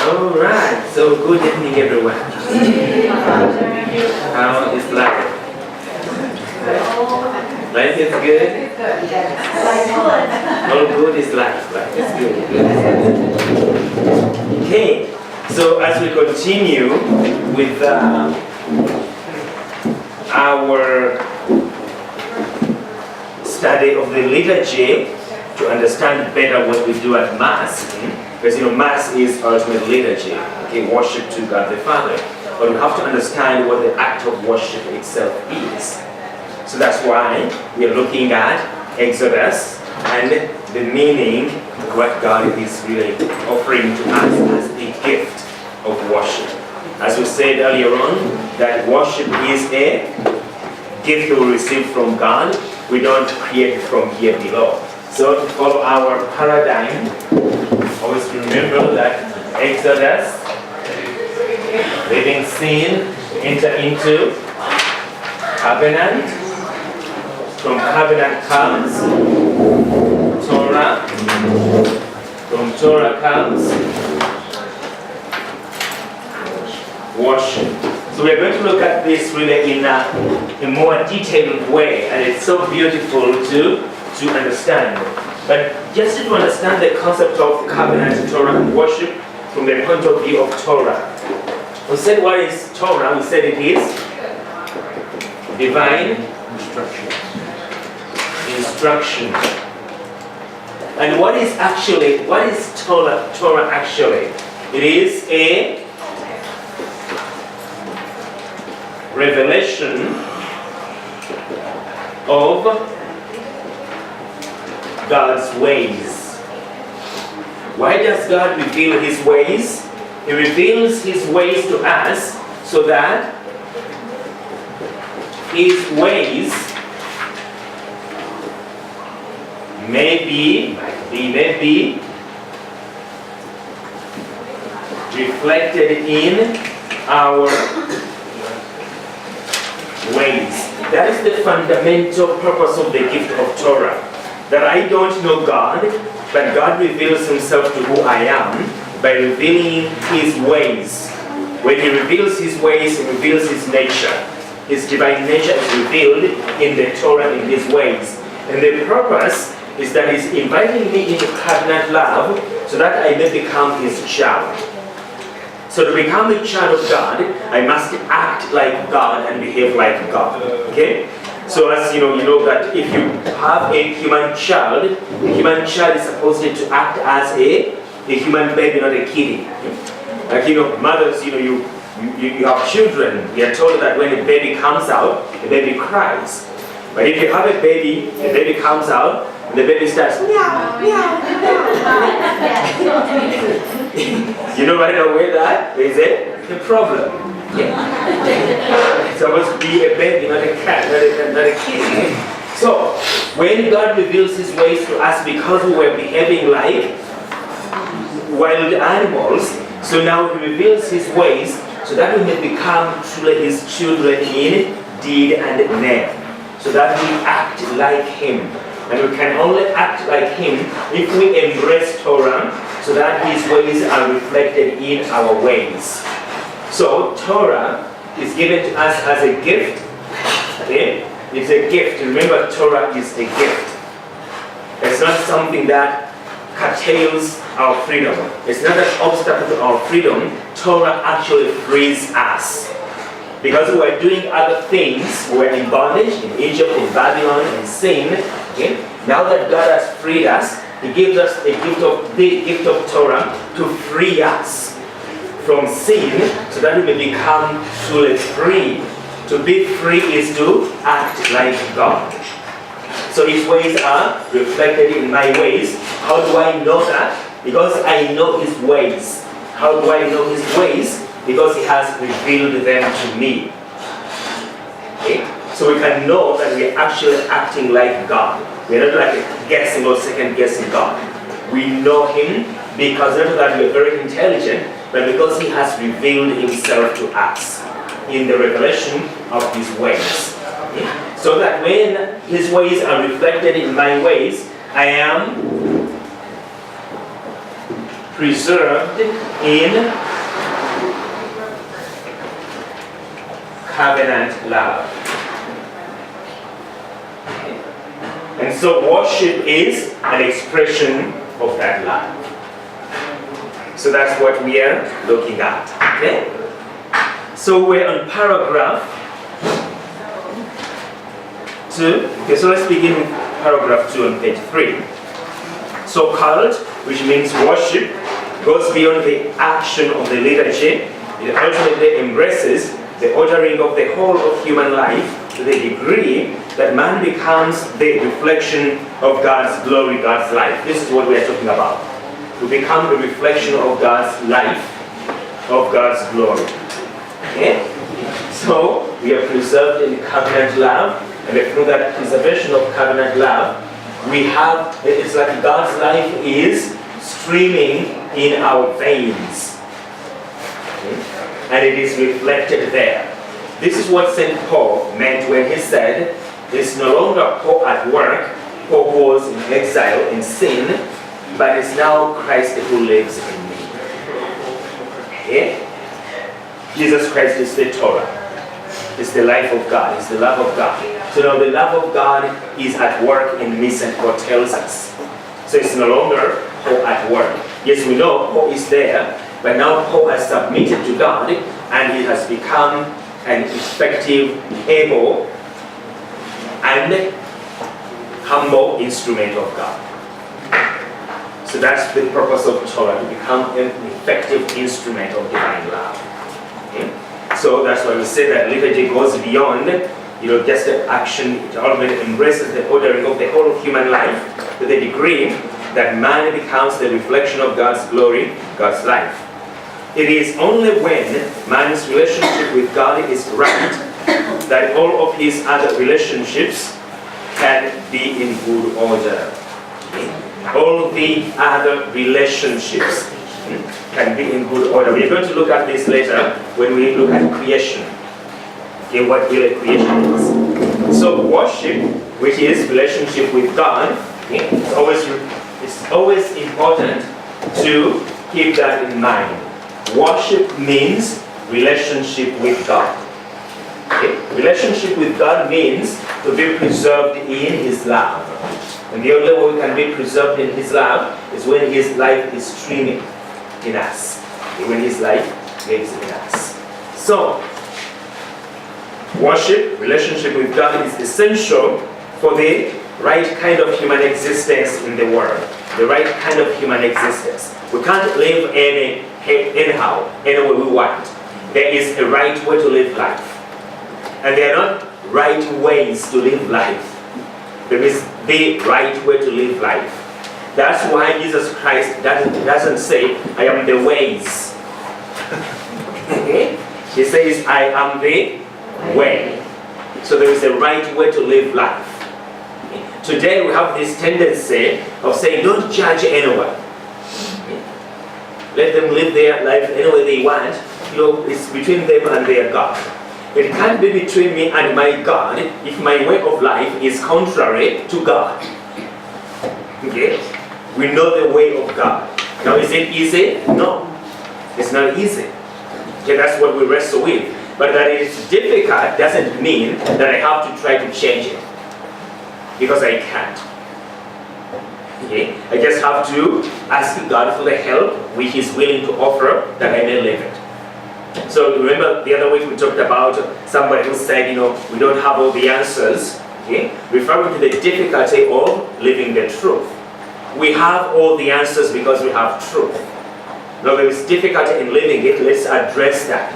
Alright, so good evening everyone. How is life? Life is good? All good is life. Life is good. Okay, so as we continue with our study of the liturgy to understand better what we do at Mass, because Mass is ultimate liturgy, okay, worship to God the Father. But we have to understand what the act of worship itself is. So that's why we are looking at Exodus and the meaning of what God is really offering to us as a gift of worship. As we said earlier on, that worship is a gift we receive from God. We don't create it from here below. So to follow our paradigm, always remember that Exodus, living sin, enter into covenant. From covenant comes Torah. From Torah comes worship. So we're going to look at this really in a more detailed way, and it's so beautiful to understand. But just to understand the concept of covenant, Torah, and worship from the point of view of Torah. We said what is Torah? We said it is divine instruction. And what is Torah actually? It is a revelation of God's ways. Why does God reveal His ways? He reveals His ways to us so that His ways may be reflected in our ways. That is the fundamental purpose of the gift of Torah. That I don't know God, but God reveals Himself to who I am by revealing His ways. When He reveals His ways, He reveals His nature. His divine nature is revealed in the Torah, in His ways. And the purpose is that He's inviting me into covenant love so that I may become His child. So to become a child of God, I must act like God and behave like God. Okay? So as you know that if you have a human child, the human child is supposed to act as a human baby, not a kiddie. Like mothers, you have children. You are told that when a baby comes out, the baby cries. But if you have a baby, the baby comes out, and the baby starts meow, meow, meow. You know right away that there is a problem. Yeah. It's supposed to be a baby, not a cat, not a kid. So, when God reveals His ways to us because we were behaving like wild animals, so now He reveals His ways so that we may become truly His children in deed and name. So that we act like Him. And we can only act like Him if we embrace Torah so that His ways are reflected in our ways. So Torah is given to us as a gift. Okay? It's a gift. Remember, Torah is a gift. It's not something that curtails our freedom. It's not an obstacle to our freedom. Torah actually frees us. Because we were doing other things, we were in bondage, in Egypt, in Babylon, in sin. Okay? Now that God has freed us, He gives us the gift of Torah to free us from sin so that we may become truly free. To be free is to act like God. So His ways are reflected in my ways. How do I know that? Because I know His ways. How do I know His ways? Because He has revealed them to me. Okay? So we can know that we are actually acting like God. We are not like guessing or second guessing God. We know Him because not that we are very intelligent, but because He has revealed Himself to us in the revelation of His ways. Okay? So that when His ways are reflected in my ways, I am preserved in covenant love. And so worship is an expression of that love. So that's what we are looking at. Okay? So we're on paragraph 2. Okay, so let's begin with paragraph 2 on page 3. So cult, which means worship, goes beyond the action of the liturgy. It ultimately embraces the ordering of the whole of human life to the degree that man becomes the reflection of God's glory, God's life. This is what we are talking about. To become the reflection of God's life, of God's glory. Okay? So we are preserved in covenant love, and through that preservation of covenant love, we have, it's like God's life is streaming in our veins. Okay? And it is reflected there. This is what St. Paul meant when he said, it's no longer Paul at work. Paul was in exile, in sin, but it's now Christ who lives in me. Okay? Jesus Christ is the Torah. It's the life of God. It's the love of God. So now the love of God is at work in me, St. Paul tells us. So it's no longer Paul at work. Yes, we know Paul is there, but now Paul has submitted to God, and he has become an effective, able, and humble instrument of God. So that's the purpose of Torah, to become an effective instrument of divine love. Okay? So that's why we say that liturgy goes beyond, just the action. It already embraces the ordering of the whole of human life to the degree that man becomes the reflection of God's glory, God's life. It is only when man's relationship with God is right that all of his other relationships can be in good order. All the other relationships can be in good order. We're going to look at this later when we look at creation. Okay, what really creation is. So worship, which is relationship with God, it's always important to keep that in mind. Worship means relationship with God. Okay? Relationship with God means to be preserved in His love. And the only way we can be preserved in His love is when His life is streaming in us. Okay? When His life lives in us. So, worship, relationship with God is essential for the right kind of human existence in the world. The right kind of human existence. We can't live anyhow, any way we want. There is a right way to live life. And there are not right ways to live life. There is the right way to live life. That's why Jesus Christ doesn't say, I am the ways. Okay? He says, I am the way. So there is a right way to live life. Today we have this tendency of saying, don't judge anyone. Let them live their life any way they want. It's between them and their God. It can't be between me and my God if my way of life is contrary to God. Okay? We know the way of God. Now, is it easy? No. It's not easy. Okay, that's what we wrestle with. But that it is difficult doesn't mean that I have to try to change it. Because I can't. Okay? I just have to ask God for the help which He's willing to offer that I may live it. So remember the other week we talked about somebody who said, we don't have all the answers. Okay? Referring to the difficulty of living the truth. We have all the answers because we have truth. Now there is difficulty in living it, let's address that.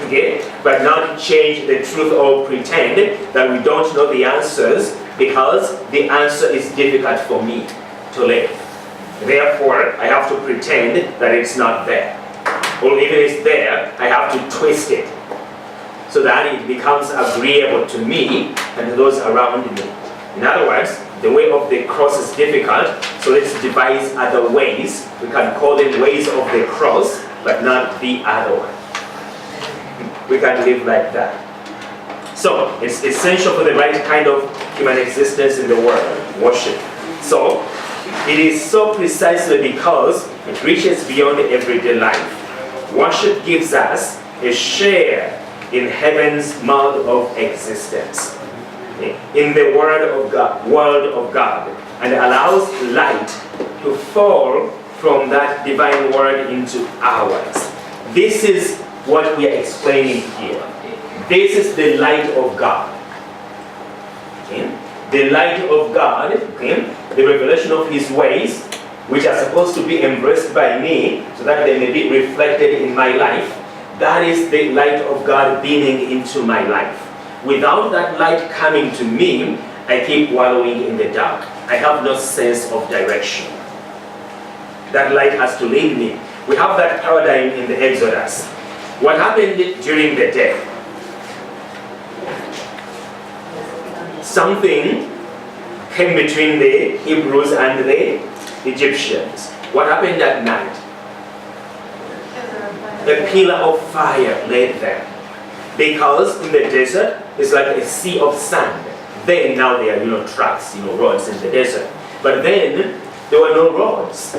Okay? But not change the truth or pretend that we don't know the answers because the answer is difficult for me to live. Therefore, I have to pretend that it's not there. Or if it is there, I have to twist it so that it becomes agreeable to me and to those around me. In other words, the way of the cross is difficult, so let's devise other ways. We can call them ways of the cross, but not the other one. We can live like that. So, it's essential for the right kind of human existence in the world, worship. So, It is so precisely because it reaches beyond everyday life. Worship gives us a share in heaven's mode of existence, in the world of God, and allows light to fall from that divine world into ours. This is what we are explaining here. This is the light of God. Okay? The light of God, okay? The revelation of His ways, which are supposed to be embraced by me so that they may be reflected in my life. That is the light of God beaming into my life. Without that light coming to me, I keep wallowing in the dark. I have no sense of direction. That light has to lead me. We have that paradigm in the Exodus. What happened during the day? Something came between the Hebrews and the Egyptians. What happened that night? A pillar of fire led them. Because in the desert, it's like a sea of sand. Then now there are, tracks, roads in the desert. But then, there were no roads.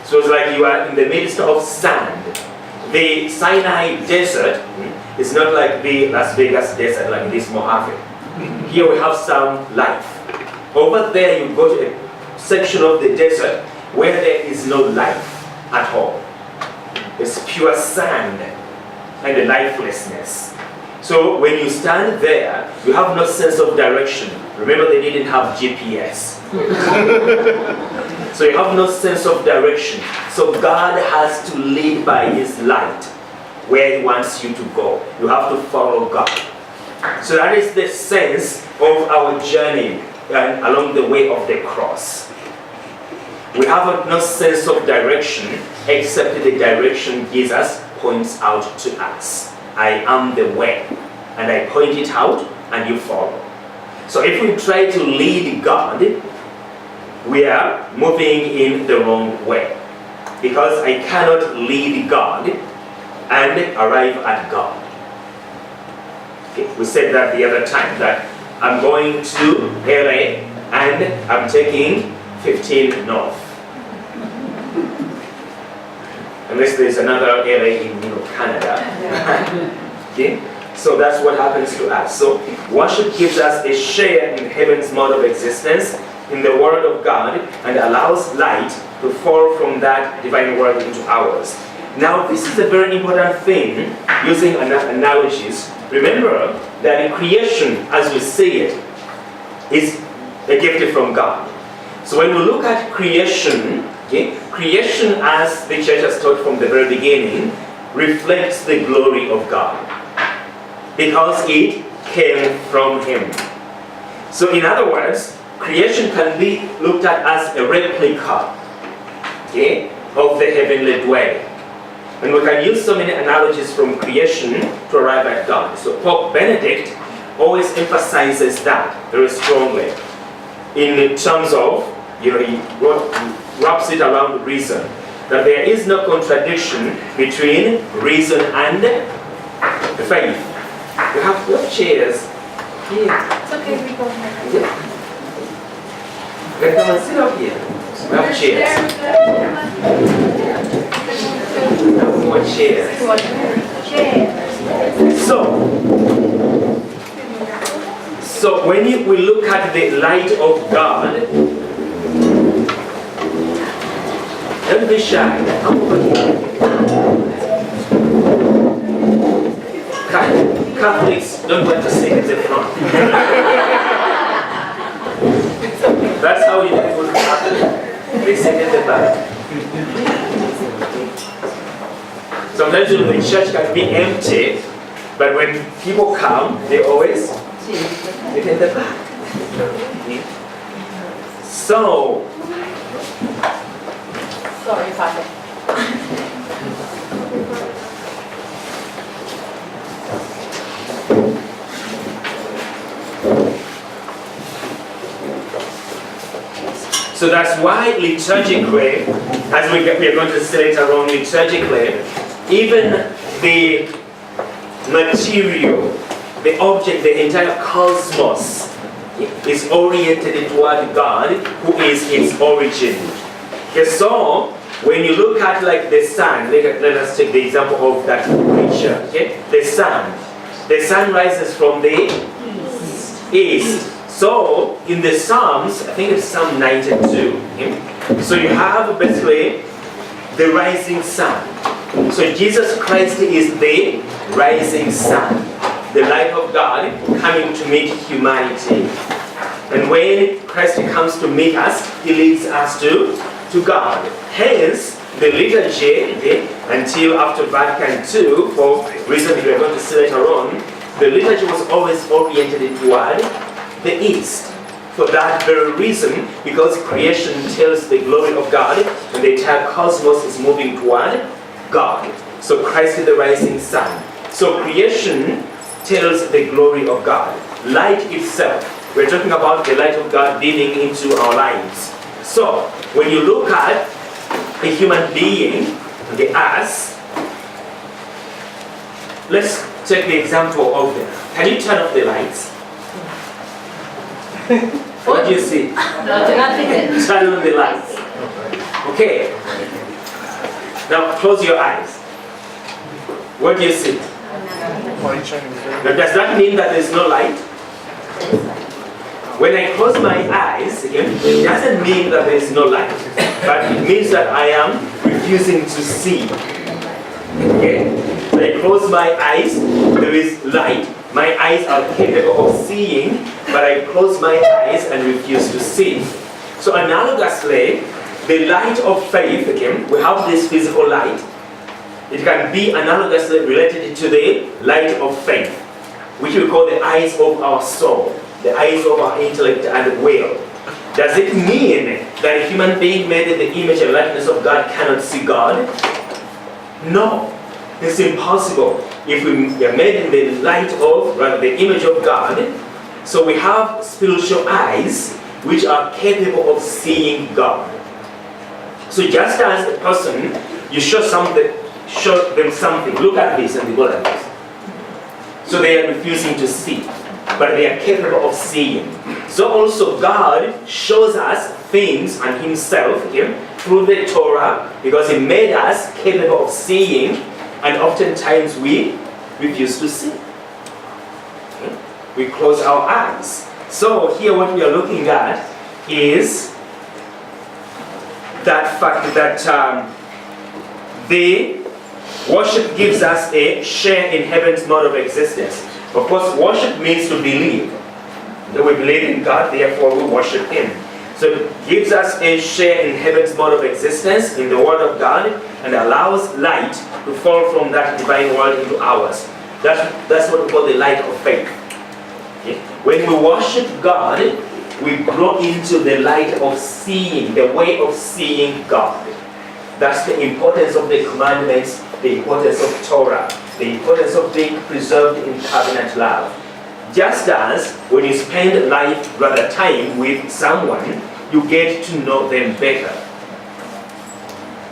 So it's like you are in the midst of sand. The Sinai desert is not like the Las Vegas desert, like this Mojave. Here we have some life. Over there you go to a section of the desert where there is no life at all. It's pure sand and lifelessness. So when you stand there, you have no sense of direction. Remember, they didn't have GPS. So you have no sense of direction. So God has to lead by His light where He wants you to go. You have to follow God. So that is the sense of our journey along the way of the cross. We have no sense of direction except the direction Jesus points out to us. I am the way, and I point it out and you follow. So if we try to lead God, we are moving in the wrong way, because I cannot lead God and arrive at God. Okay, we said that the other time, that I'm going to LA and I'm taking 15 north. Unless there's another LA in Canada. Okay? So that's what happens to us. So worship gives us a share in heaven's mode of existence, in the Word of God, and allows light to fall from that divine world into ours. Now this is a very important thing, using analogies. Remember that in creation, as we see it, is a gift from God. So when we look at creation, okay, creation, as the church has taught from the very beginning, reflects the glory of God, because it came from Him. So in other words, creation can be looked at as a replica, okay, of the heavenly dwelling. And we can use so many analogies from creation to arrive at God. So Pope Benedict always emphasizes that very strongly in terms of, he wraps it around reason, that there is no contradiction between reason and faith. We have chairs here. It's okay, we go ahead. Yeah. You can come and sit up here. We have chairs. We have more chairs. So when we look at the light of God, don't be shy. Come over here. Catholics don't want to sit at the front. That's how you do it. They sit at the back. Sometimes the church can be empty, but when people come, they always sit in the back. So, Sorry, Father. So that's why liturgically, as we are going to say later on, liturgically, even the material, the object, the entire cosmos is oriented toward God, who is its origin. Okay, so when you look at like the sun, let us take the example of that picture. Okay, the sun rises from the east. So in the Psalms, I think it's Psalm 92. Okay? So you have basically the rising sun. So Jesus Christ is the rising sun, the light of God coming to meet humanity. And when Christ comes to meet us, he leads us to God. Hence, the liturgy, until after Vatican II, for reasons we are going to see later on, the liturgy was always oriented toward the east. For that very reason, because creation tells the glory of God, and the entire cosmos is moving toward God. So Christ is the rising sun. So creation tells the glory of God. Light itself, we're talking about the light of God beaming into our lives. So when you look at a human being, the earth, let's take the example of them. Can you turn off the lights? What do you see? Turn on the lights. Okay. Now close your eyes. What do you see? Now, does that mean that there's no light? When I close my eyes, it doesn't mean that there is no light, but it means that I am refusing to see. Okay? When I close my eyes, there is light. My eyes are capable of seeing, but I close my eyes and refuse to see. So analogously, the light of faith, again, we have this physical light. It can be analogously related to the light of faith, which we call the eyes of our soul, the eyes of our intellect and will. Does it mean that a human being made in the image and likeness of God cannot see God? No, it's impossible. If we are made in the light of, rather the image of God, so we have spiritual eyes which are capable of seeing God. So just as a person, you show them something, look at this, and they go like this. So they are refusing to see, but they are capable of seeing. So also God shows us things and himself through the Torah, because he made us capable of seeing, and oftentimes we refuse to see. We close our eyes. So here what we are looking at is that fact that the worship gives us a share in heaven's mode of existence. Of course, worship means to believe. That we believe in God, therefore we worship him. So it gives us a share in heaven's mode of existence, in the word of God, and allows light to fall from that divine world into ours. That's what we call the light of faith. Okay? When we worship God, we grow into the light of seeing, the way of seeing God. That's the importance of the commandments, the importance of Torah, the importance of being preserved in covenant love. Just as when you spend time with someone, you get to know them better.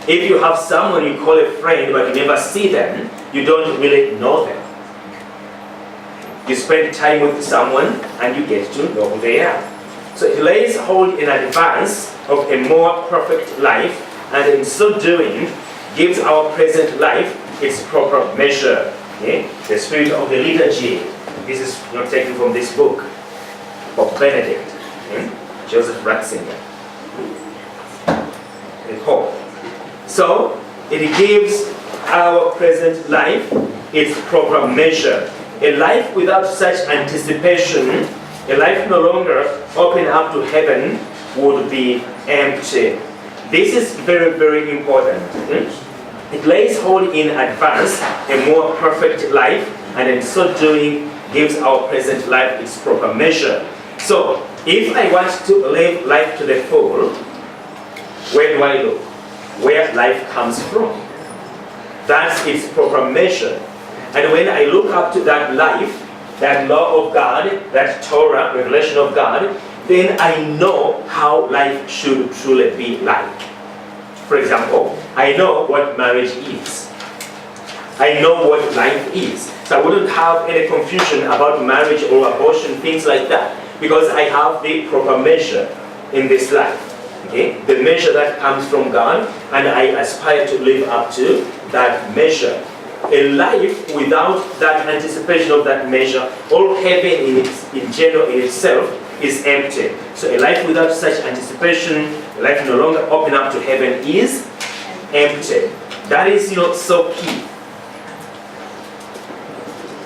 If you have someone you call a friend but you never see them, you don't really know them. You spend time with someone and you get to know who they are. So it lays hold in advance of a more perfect life, and in so doing gives our present life its proper measure. Okay? The spirit of the liturgy. This is not taken from this book of Benedict, Joseph Ratzinger. So it gives our present life its proper measure. A life without such anticipation, a life no longer open up to heaven, would be empty. This is very, very important. It lays hold in advance a more perfect life, and in so doing gives our present life its proper measure. So, if I want to live life to the full, where do I look? Where life comes from. That's its proper measure. And when I look up to that life, that law of God, that Torah, revelation of God, then I know how life should truly be like. For example, I know what marriage is. I know what life is. So I wouldn't have any confusion about marriage or abortion, things like that. because I have the proper measure in this life. Okay? The measure that comes from God, and I aspire to live up to that measure. A life without that anticipation of that measure, all heaven in general in itself is empty. So a life without such anticipation, a life no longer open up to heaven is empty. That is, so key.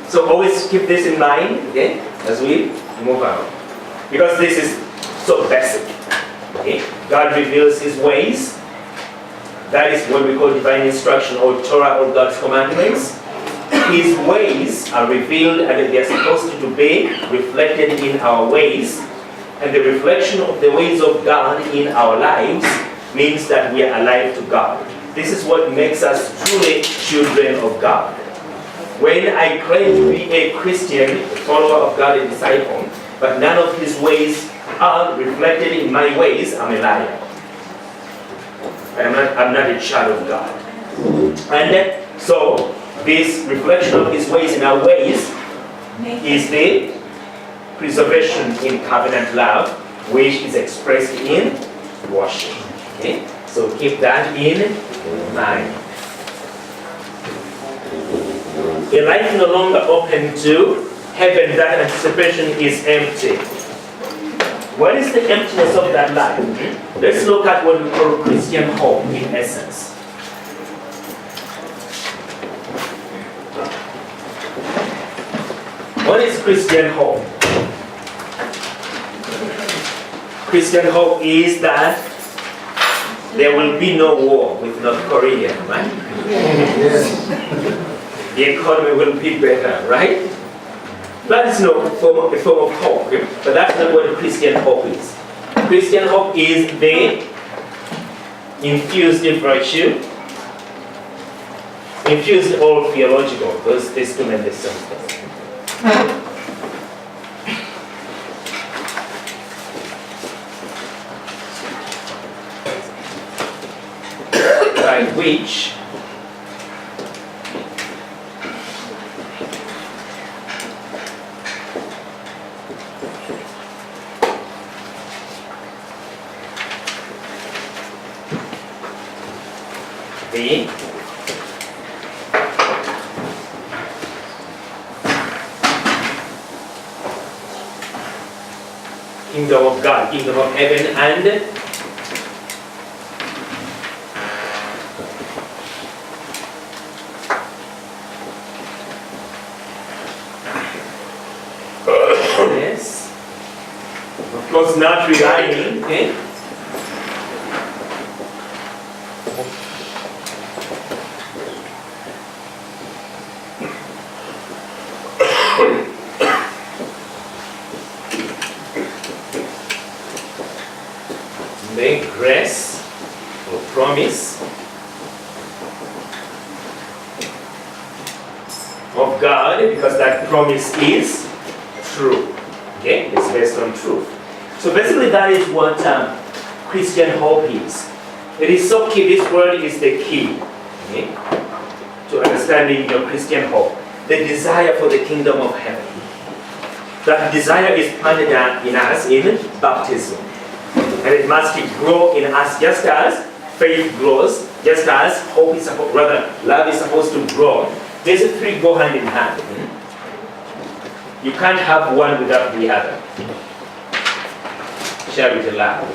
So always keep this in mind, okay, as we move on. Because this is so basic. Okay? God reveals His ways. That is what we call divine instruction or Torah or God's commandments. His ways are revealed and they are supposed to be reflected in our ways. And the reflection of the ways of God in our lives means that we are alive to God. This is what makes us truly children of God. When I claim to be a Christian, a follower of God, a disciple, but none of His ways are reflected in my ways, I'm a liar. I'm not a child of God. And so, this reflection of His ways in our ways is the preservation in covenant love, which is expressed in worship. Okay? So keep that in mind. A life no longer open to heaven, that anticipation is empty. What is the emptiness of that life? Let's look at what we call Christian hope in essence. What is Christian hope? Christian hope is that there will be no war with North Korea, right? Yes. The economy will be better, right? That is no form of hope, okay? But that's not what Christian hope is. Christian hope is the infused virtue, infused all theological, these two men the same thing. By which the kingdom of God, kingdom of heaven, and yes, of course, not relying, okay? The grace or promise of God, because that promise is true. Okay, it's based on truth. So basically, that is what Christian hope is. It is so key. This word is the key, okay, to understanding your Christian hope. The desire for the kingdom of heaven. That desire is planted in us in baptism. And it must grow in us just as faith grows, just as hope is supposed, rather, love is supposed to grow. These three go hand in hand. You can't have one without the other. Charity, love.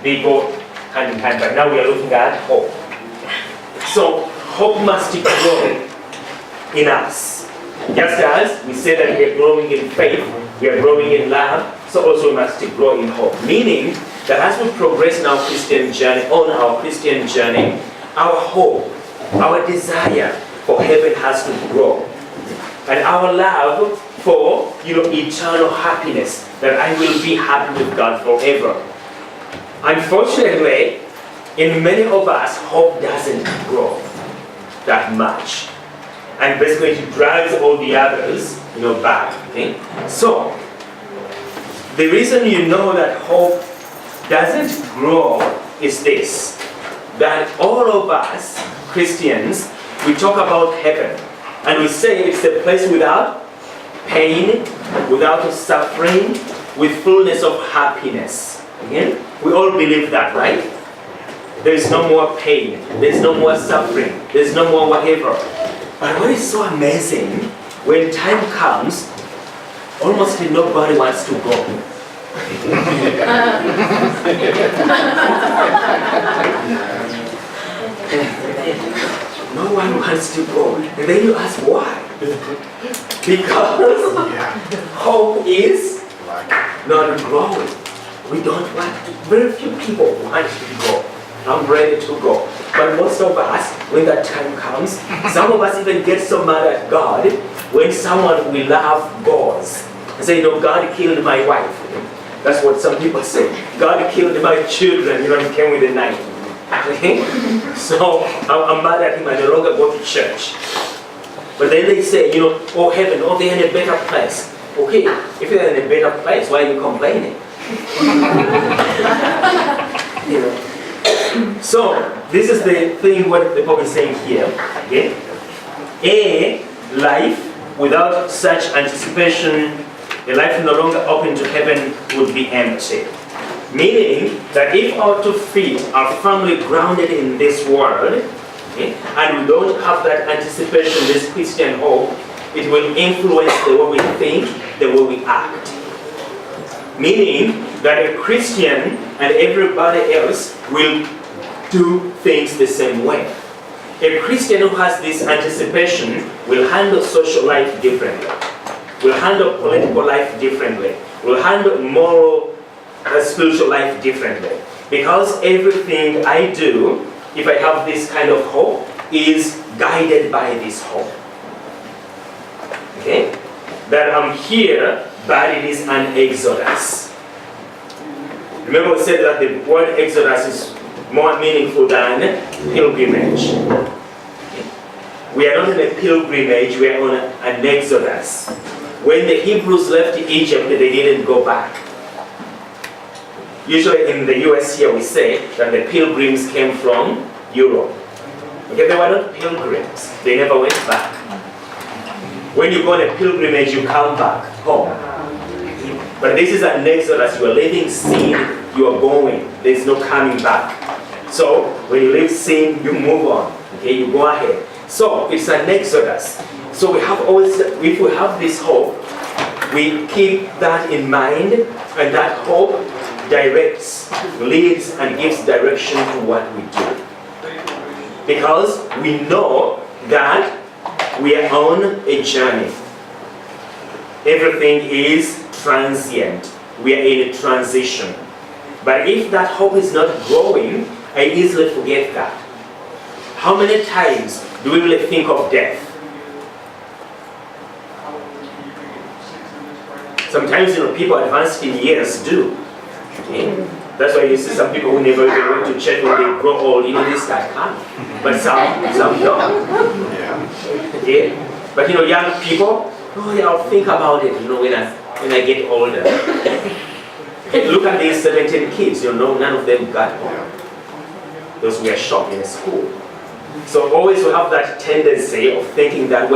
They go hand in hand, but now we are looking at hope. So, hope must grow in us. Just as we say that we are growing in faith, we are growing in love, so also we must grow in hope. Meaning that as we progress in our Christian journey, our hope, our desire for heaven has to grow. And our love for eternal happiness, that I will be happy with God forever. Unfortunately, in many of us, hope doesn't grow that much. And basically it drives all the others, back. Okay? So, the reason you know that hope doesn't grow is this, that all of us, Christians, we talk about heaven, and we say it's a place without pain, without suffering, with fullness of happiness. Again, we all believe that, right? There's no more pain, there's no more suffering, there's no more whatever. But what is so amazing, when time comes, almost nobody wants to go. No one wants to go. And then you ask why? Because hope is not growing. We don't want to. Very few people want to go. I'm ready to go. But most of us, when that time comes, some of us even get so mad at God when someone we love goes. And say, God killed my wife. That's what some people say. God killed my children, he came with a knife. Okay? So I'm mad at him, I no longer go to church. But then they say, oh heaven, oh they're in a better place. Okay, if they're in a better place, why are you complaining? So this is the thing what the Pope is saying here. Okay? A life without such anticipation, a life no longer open to heaven would be empty. Meaning that if our 2 feet are firmly grounded in this world, okay, and we don't have that anticipation, this Christian hope, it will influence the way we think, the way we act. Meaning that a Christian and everybody else will do things the same way. A Christian who has this anticipation will handle social life differently, will handle political life differently, will handle moral, spiritual life differently. Because everything I do, if I have this kind of hope, is guided by this hope. Okay? That I'm here, but it is an exodus. Remember we said that the word exodus is more meaningful than pilgrimage. We are not on a pilgrimage, we are on an exodus. When the Hebrews left Egypt, they didn't go back. Usually in the US here we say that the pilgrims came from Europe. Okay, they were not pilgrims, they never went back. When you go on a pilgrimage, you come back home. But this is an exodus, you are leaving sin, you are going, there's no coming back. So when you leave sin, you move on, okay, you go ahead. So it's an exodus. So we have always, if we have this hope, we keep that in mind, and that hope directs, leads, and gives direction to what we do. Because we know that we are on a journey. Everything is transient. We are in a transition. But if that hope is not growing, I easily forget that. How many times do we really think of death? Sometimes people advanced in years do. Okay? That's why you see some people who never even went to church when they grow old, they start coming. But some don't. Okay? But young people, I'll think about it, when I get older. Look at these 17 kids, none of them got home. Those were shot in school. So always we have that tendency of thinking that,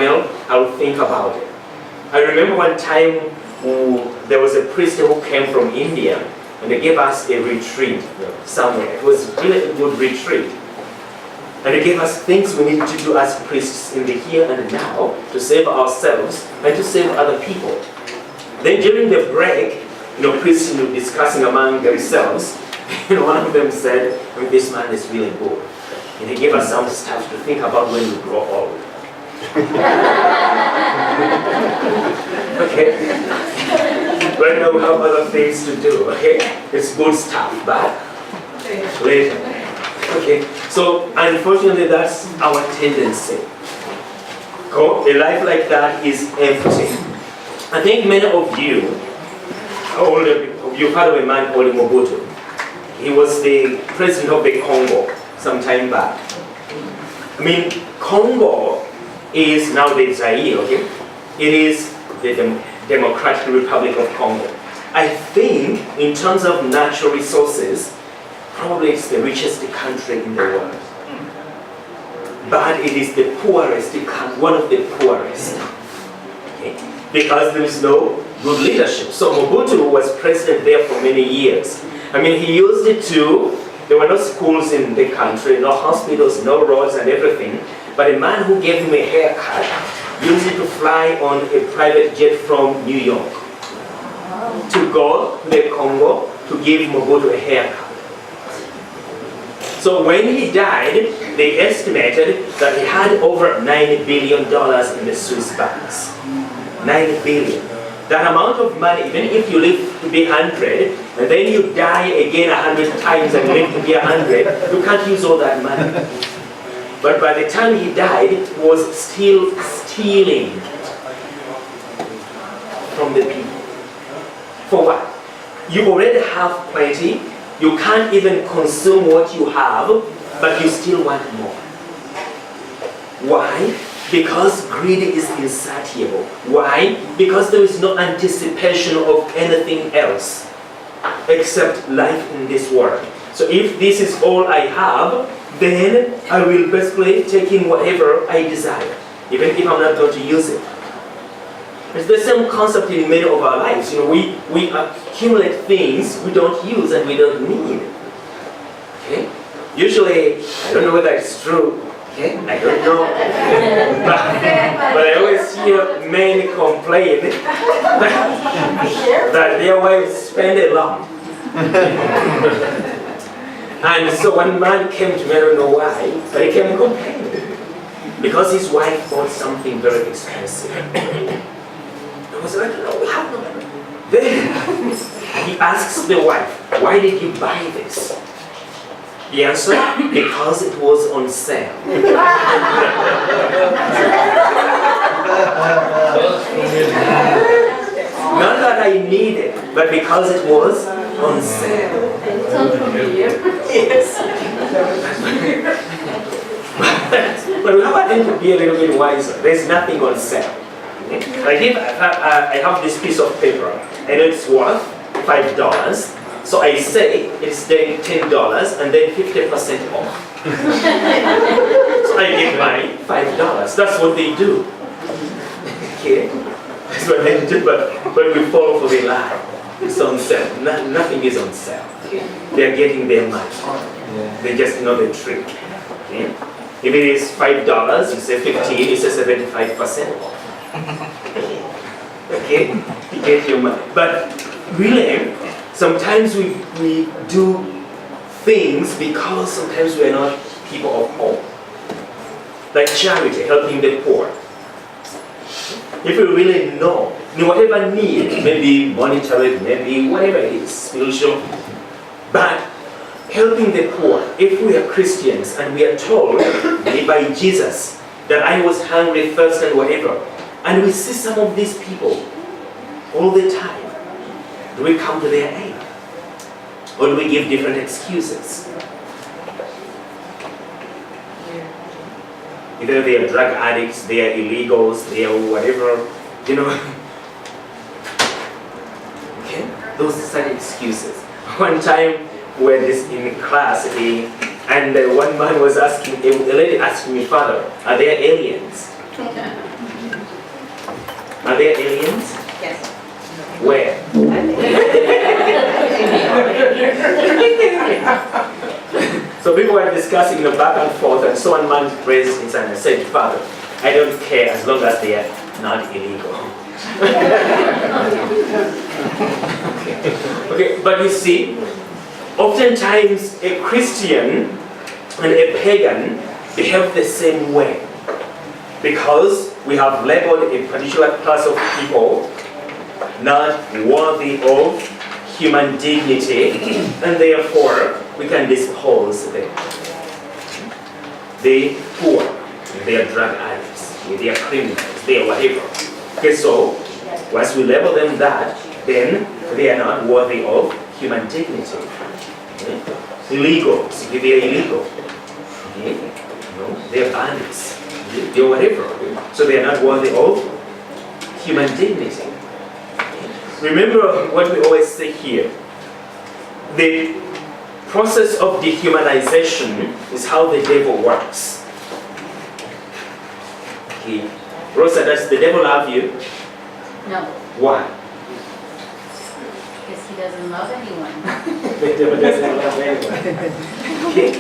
I'll think about it. I remember one time there was a priest who came from India, and they gave us a retreat somewhere. It was really a good retreat. And they gave us things we need to do as priests in the here and now to save ourselves and to save other people. Then during the break, priests discussing among themselves, one of them said, this man is really good. And he gave us some stuff to think about when we grow old. Okay? Right now we have other things to do, okay? It's good stuff, but later. Okay? So, unfortunately, that's our tendency. A life like that is empty. I think many of you, you've heard of a man called Mobutu. He was the president of the Congo some time back. Congo is now the Zaire, okay? It is the Democratic Republic of Congo. I think, in terms of natural resources, probably it's the richest country in the world. But it is the poorest, one of the poorest. Okay? Because there is no good leadership. So Mobutu was president there for many years. I mean, he used it to, there were no schools in the country, no hospitals, no roads and everything. But a man who gave him a haircut used it to fly on a private jet from New York to go to the Congo to give Mobutu a haircut. So when he died, they estimated that he had over $9 billion in the Swiss banks. 9 billion. That amount of money, even if you live to be 100, and then you die again 100 times and live to be 100, you can't use all that money. But by the time he died, it was still stealing from the people. For what? You already have plenty. You can't even consume what you have, but you still want more. Why? Because greed is insatiable. Why? Because there is no anticipation of anything else except life in this world. So if this is all I have, then I will basically take in whatever I desire, even if I'm not going to use it. It's the same concept in many of our lives. You know, we accumulate things we don't use and we don't need. Okay? Usually, I don't know whether it's true. Okay? I don't know. but I always hear men complain that their wives spend a lot. And so one man came to me, I don't know why, but he came complaining because his wife bought something very expensive. I was like, no, we have no money. Then he asks the wife, why did you buy this? The answer, because it was on sale. Not that I need it, but because it was on sale. Yes. But we have to be a little bit wiser. There's nothing on sale. Like if I have this piece of paper and it's worth $5, so I say it's then $10 and then 50% off. So I give my $5. That's what they do. Okay? That's what they do, but we fall for the lie. It's on sale. Nothing is on sale. They're getting their money. They just know the trick. Okay? If it is $5, you say 15, you say 75% off. Okay, you get your money. But really, sometimes we do things because sometimes we are not people of hope. Like charity, helping the poor. If we really know whatever need, maybe monetary, maybe whatever it is, spiritual, but helping the poor, if we are Christians and we are told by Jesus that I was hungry, thirst and whatever, and we see some of these people all the time, do we come to their aid? Or do we give different excuses? Either they are drug addicts, they are illegals, they are whatever, you know. Okay? Those are such excuses. One time we were in class, and one man was asking, a lady asked me, Father, are there aliens? Are there aliens? Yes. Where? So people were discussing the back and forth, and so one man raised his hand and said, Father, I don't care as long as they are not illegal. Okay, but you see, oftentimes a Christian and a pagan behave the same way because we have labeled a particular class of people not worthy of human dignity, and therefore we can dispose them. The poor, they are drug addicts, they are criminals, they are whatever. Okay, so once we label them that, then they are not worthy of human dignity. Okay? Illegals, they are illegal. Okay? No, they are bandits, they are whatever. So they are not worthy of human dignity. Remember what we always say here. The process of dehumanization is how the devil works. Okay. Rosa, does the devil love you? No. Why? doesn't love anyone. The devil doesn't love anyone. Okay?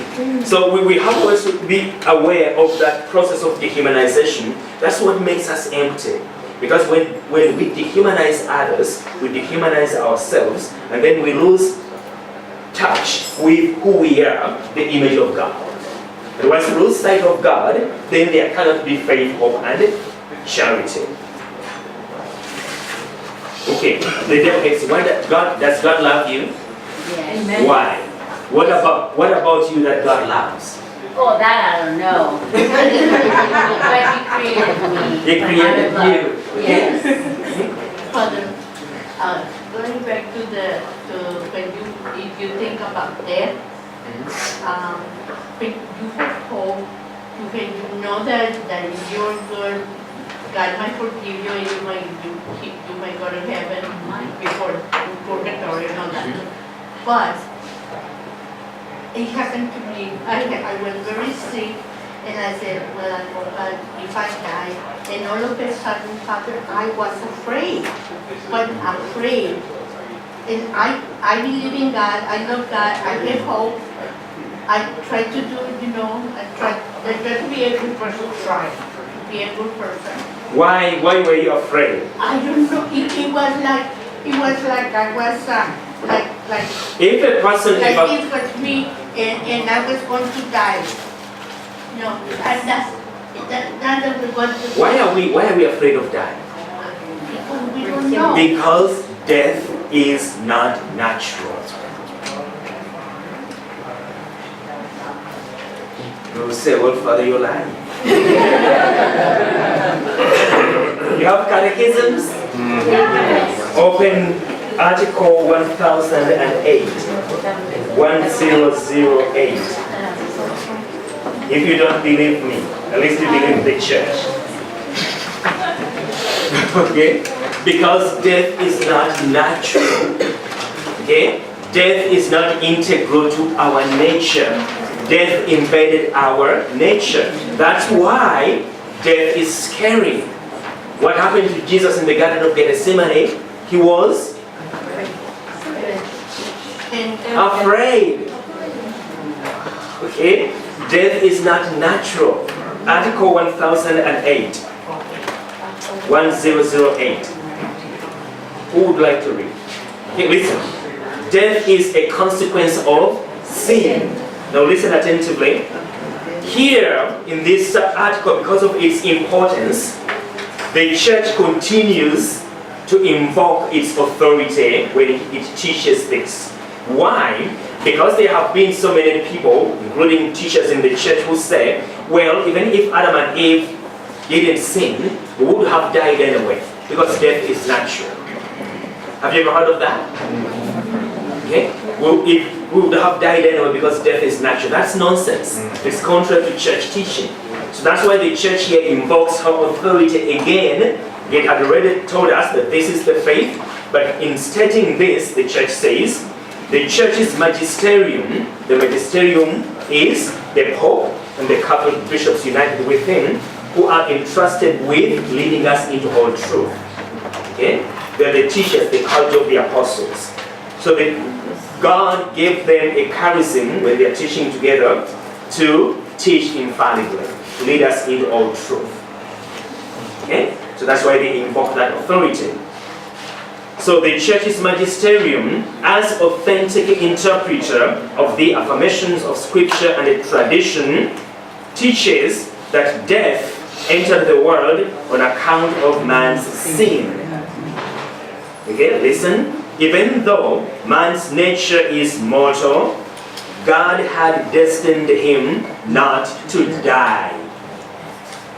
So we have to also be aware of that process of dehumanization. That's what makes us empty. Because when we dehumanize others, we dehumanize ourselves, and then we lose touch with who we are, the image of God. And once you lose sight of God, then there cannot be faith, hope, and charity. Okay, the devil asks, does God love you? Yes. Why? What about you that God loves? Oh, that I don't know. But he created me. He created you. Yes. Father, going back to when if you think about death, when you have hope, when you know that you're good, God might forgive you and you might go to heaven before purgatory and all that. But it happened to me. I was very sick, and I said, well, if I die, and all of a sudden, Father, I was afraid, but afraid. And I believe in God, I love God, I have hope. I try to do, I try to be a good person, try to be a good person. Why were you afraid? I don't know, it was like I was like If a person like this was me, and I was going to die. No, and that's what. why are we afraid of dying? Because we don't know. Because death is not natural. You will say, well, Father, you're lying. You have catechisms? Open Article 1008. 1008. If you don't believe me, at least you believe the church. Okay? Because death is not natural. Okay? Death is not integral to our nature. Death invaded our nature. That's why death is scary. What happened to Jesus in the Garden of Gethsemane? He was afraid. Okay? Death is not natural. Article 1008. 1008. Who would like to read? Okay, listen. Death is a consequence of sin. Now listen attentively. Here in this article, because of its importance, the church continues to invoke its authority when it teaches this. Why? Because there have been so many people, including teachers in the church, who say, well, even if Adam and Eve didn't sin, we would have died anyway, because death is natural. Have you ever heard of that? Okay? Well, we would have died anyway because death is natural. That's nonsense. It's contrary to church teaching. So that's why the church here invokes her authority again. It had already told us that this is the faith, but in stating this, the church says, the church's magisterium, the magisterium is the Pope and the Catholic bishops united with him, who are entrusted with leading us into all truth. Okay? They're the teachers, the culture of the apostles. So God gave them a charism when they're teaching together to teach infallibly, to lead us into all truth. Okay? So that's why they invoke that authority. So the church's magisterium, as authentic interpreter of the affirmations of scripture and the tradition, teaches that death entered the world on account of man's sin. Okay, listen. Even though man's nature is mortal, God had destined him not to die.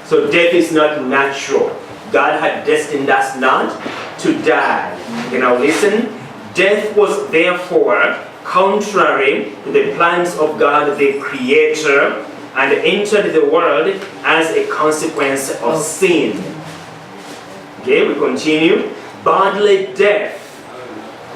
So death is not natural. God had destined us not to die. You know, listen. Death was therefore contrary to the plans of God the Creator and entered the world as a consequence of sin. Okay, we continue. Bodily death,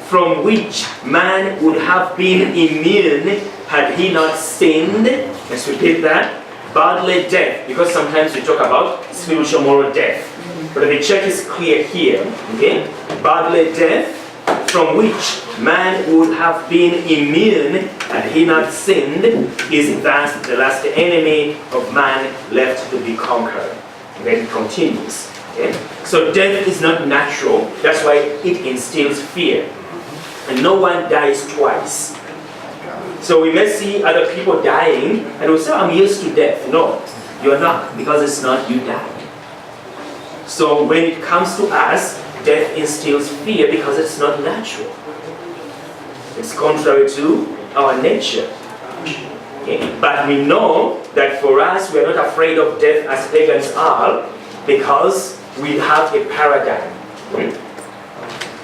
from which man would have been immune had he not sinned. Let's repeat that. Bodily death, because sometimes we talk about spiritual moral death. But the church is clear here. Okay? Bodily death, from which man would have been immune had he not sinned, is thus the last enemy of man left to be conquered. And then it continues. Okay? So death is not natural, that's why it instills fear. And no one dies twice. So we may see other people dying and we say, I'm used to death. No, you're not, because it's not you died. So when it comes to us, death instills fear because it's not natural. It's contrary to our nature. Okay? But we know that for us, we are not afraid of death as pagans are, because we have a paradigm.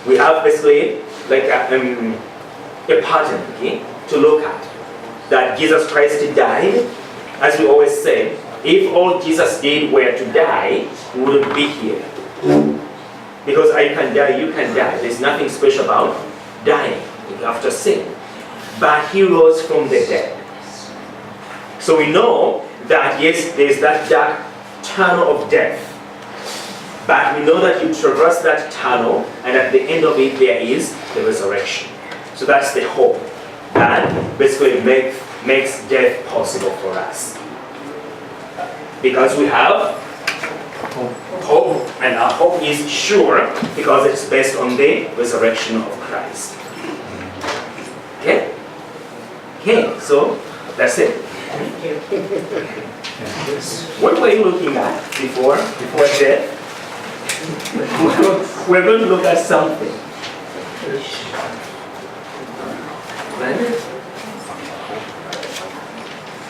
We have basically like a pattern, okay, to look at. That Jesus Christ died, as we always say, if all Jesus did were to die, we wouldn't be here. Because I can die, you can die. There's nothing special about dying after sin. But he rose from the dead. So we know that yes, there's that dark tunnel of death. But we know that you traverse that tunnel, and at the end of it there is the resurrection. So that's the hope that basically makes death possible for us. Because we have hope, and our hope is sure because it's based on the resurrection of Christ. Okay? Okay, so that's it. What were you looking at before death? We're going to look at something. Right?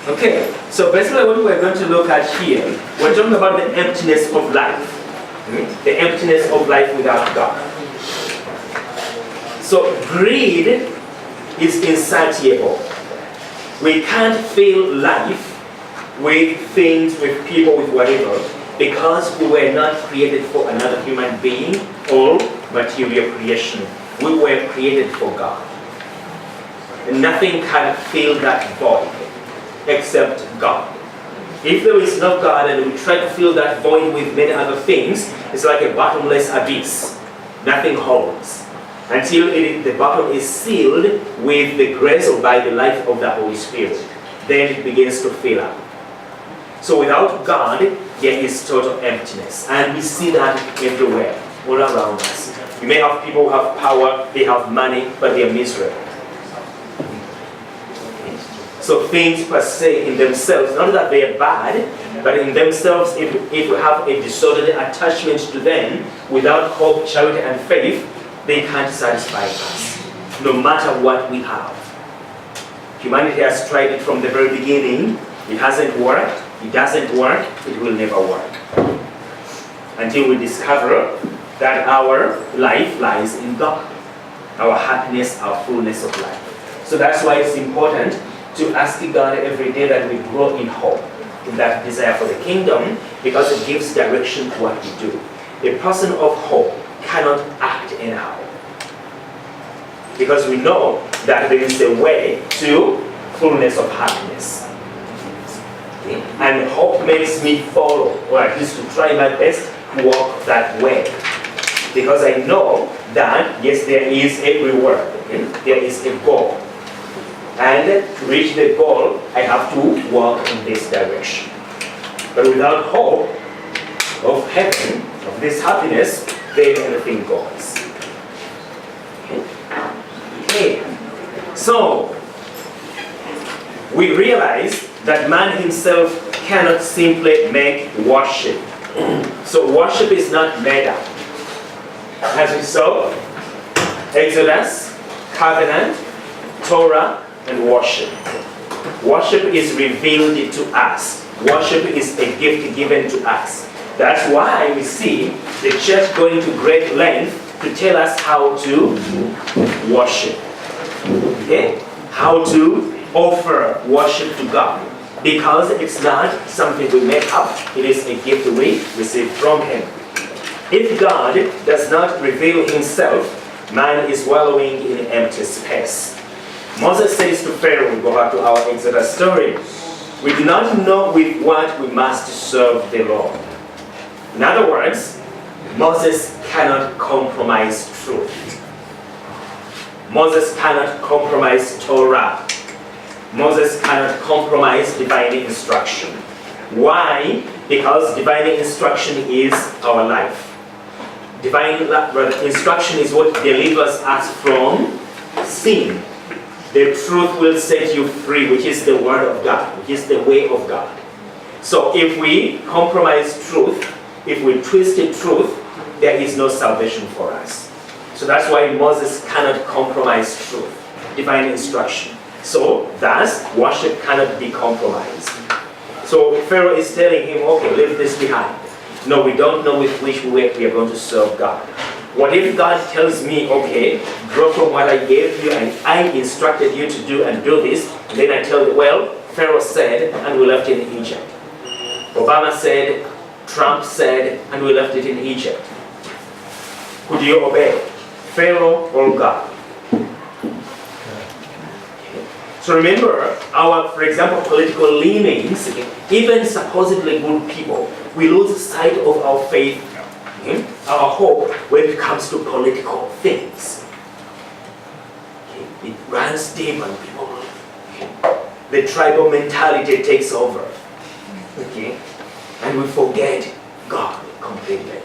Okay, so basically what we're going to look at here, we're talking about the emptiness of life. The emptiness of life without God. So greed is insatiable. We can't fill life with things, with people, with whatever, because we were not created for another human being or material creation. We were created for God. And nothing can fill that void except God. If there is no God and we try to fill that void with many other things, it's like a bottomless abyss. Nothing holds. Until the bottom is sealed with the grace or by the life of the Holy Spirit. Then it begins to fill up. So without God, there is total emptiness. And we see that everywhere, all around us. You may have people who have power, they have money, but they are miserable. So things per se in themselves, not that they are bad, but in themselves, if we have a disorderly attachment to them, without hope, charity, and faith, they can't satisfy us, no matter what we have. Humanity has tried it from the very beginning. It hasn't worked. It doesn't work. It will never work. Until we discover that our life lies in God. Our happiness, our fullness of life. So that's why it's important to ask God every day that we grow in hope, in that desire for the kingdom, because it gives direction to what we do. A person of hope cannot act anyhow. Because we know that there is a way to fullness of happiness. Okay? And hope makes me follow, or at least to try my best to walk that way. Because I know that, yes, there is a reward. Okay? There is a goal. And to reach the goal, I have to walk in this direction. But without hope of heaven, of this happiness, then anything goes. Okay. So, we realize that man himself cannot simply make worship. So worship is not made up. As we saw, Exodus, covenant, Torah, and worship. Worship is revealed to us. Worship is a gift given to us. That's why we see the church going to great length to tell us how to worship. Okay? How to offer worship to God. Because it's not something we make up. It is a gift we receive from Him. If God does not reveal Himself, man is wallowing in empty space. Moses says to Pharaoh, we go back to our Exodus story, we do not know with what we must serve the Lord. In other words, Moses cannot compromise truth. Moses cannot compromise Torah. Moses cannot compromise divine instruction. Why? Because divine instruction is our life. Divine instruction is what delivers us from sin. The truth will set you free, which is the word of God, which is the way of God. So if we compromise truth, if we twist the truth, there is no salvation for us. So that's why Moses cannot compromise truth, divine instruction. So thus, worship cannot be compromised. So Pharaoh is telling him, okay, leave this behind. No, we don't know with which way we are going to serve God. What if God tells me, okay, draw from what I gave you and I instructed you to do and do this, and then I tell you, well, Pharaoh said, and we left it in Egypt. Obama said, Trump said, and we left it in Egypt. Who do you obey? Pharaoh or God? So remember, our, for example, political leanings, even supposedly good people, we lose sight of our faith, our hope when it comes to political things. It runs deep on people. The tribal mentality takes over. And we forget God completely.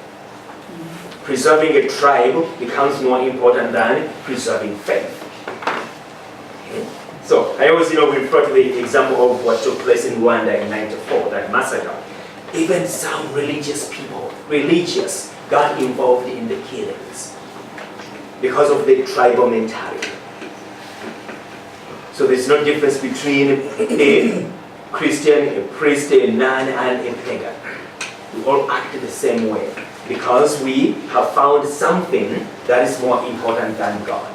Preserving a tribe becomes more important than preserving faith. So I always, refer to the example of what took place in Rwanda in '94, that massacre. Even some religious people, got involved in the killings because of the tribal mentality. So there's no difference between a Christian, a priest, a nun, and a pagan. We all act the same way because we have found something that is more important than God.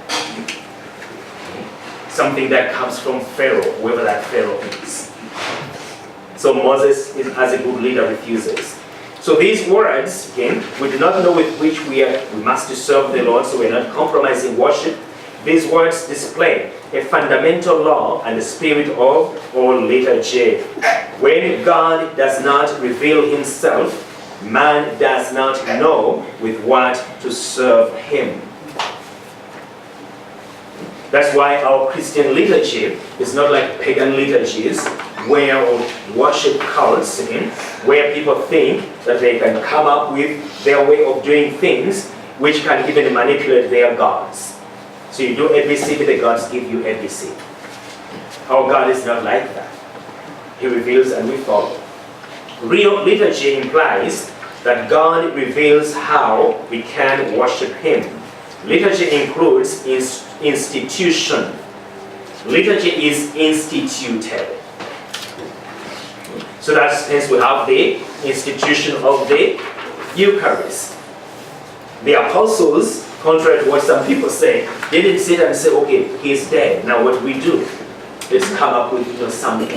Something that comes from Pharaoh, whoever that Pharaoh is. So Moses, as a good leader, refuses. So these words, again, we do not know with which we must serve the Lord, so we're not compromising worship. These words display a fundamental law and the spirit of all liturgy. When God does not reveal himself, man does not know with what to serve him. That's why our Christian liturgy is not like pagan liturgies, where worship cults, where people think that they can come up with their way of doing things, which can even manipulate their gods. So you do ABC, but the gods give you ABC. Our God is not like that. He reveals and we follow. Real liturgy implies that God reveals how we can worship him. Liturgy includes institution. Liturgy is instituted. So that's hence we have the institution of the Eucharist. The apostles, contrary to what some people say, they didn't sit and say, okay, he's dead. Now what do we do? Let's come up with something,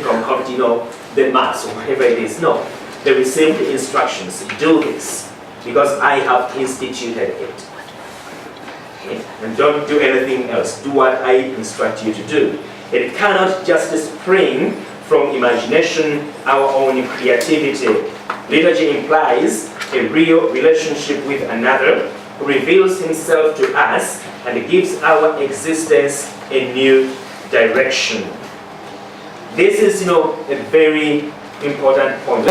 concoct the mass or whatever it is. No, they received the instructions. Do this because I have instituted it. And don't do anything else. Do what I instruct you to do. It cannot just spring from imagination, our own creativity. Liturgy implies a real relationship with another who reveals himself to us and gives our existence a new direction. This is, a very important point.